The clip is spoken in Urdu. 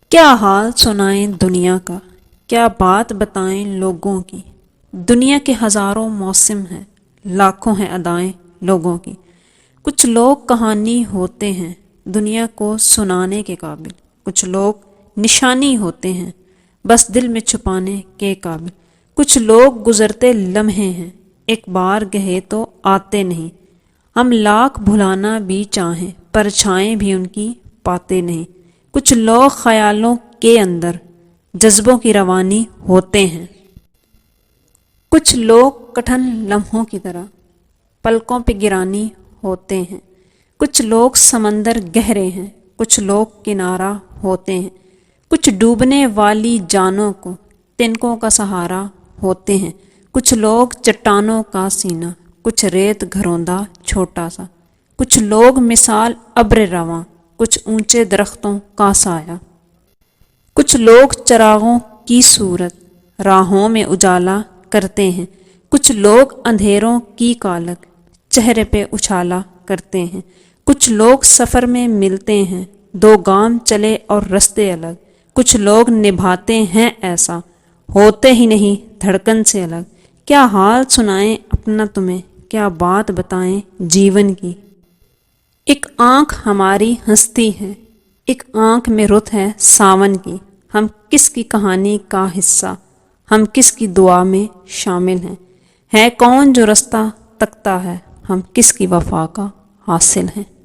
کیا حال سنائیں دنیا کا، کیا بات بتائیں لوگوں کی۔ دنیا کے ہزاروں موسم ہیں، لاکھوں ہیں ادائیں لوگوں کی۔ کچھ لوگ کہانی ہوتے ہیں دنیا کو سنانے کے قابل، کچھ لوگ نشانی ہوتے ہیں بس دل میں چھپانے کے قابل۔ کچھ لوگ گزرتے لمحے ہیں، ایک بار گئے تو آتے نہیں۔ ہم لاکھ بھلانا بھی چاہیں، پرچھائیں بھی ان کی پاتے نہیں۔ کچھ لوگ خیالوں کے اندر جذبوں کی روانی ہوتے ہیں۔ کچھ لوگ کٹھن لمحوں کی طرح پلکوں پہ گرانی ہوتے ہیں۔ کچھ لوگ سمندر گہرے ہیں، کچھ لوگ کنارہ ہوتے ہیں۔ کچھ ڈوبنے والی جانوں کو تنکوں کا سہارا ہوتے ہیں۔ کچھ لوگ چٹانوں کا سینہ، کچھ ریت گھروندہ چھوٹا سا۔ کچھ لوگ مثال ابر رواں، کچھ اونچے درختوں کا سایہ۔ کچھ لوگ چراغوں کی صورت راہوں میں اجالا کرتے ہیں۔ کچھ لوگ اندھیروں کی کالک چہرے پہ اچھالا کرتے ہیں۔ کچھ لوگ سفر میں ملتے ہیں، دو گام چلے اور رستے الگ۔ کچھ لوگ نبھاتے ہیں ایسا، ہوتے ہی نہیں دھڑکن سے الگ۔ کیا حال سنائیں اپنا تمہیں، کیا بات بتائیں جیون کی۔ ایک آنکھ ہماری ہستی ہے، ایک آنکھ میں رت ہے ساون کی۔ ہم کس کی کہانی کا حصہ، ہم کس کی دعا میں شامل ہیں۔ ہے کون جو رستہ تکتا ہے، ہم کس کی وفا کا حاصل ہیں۔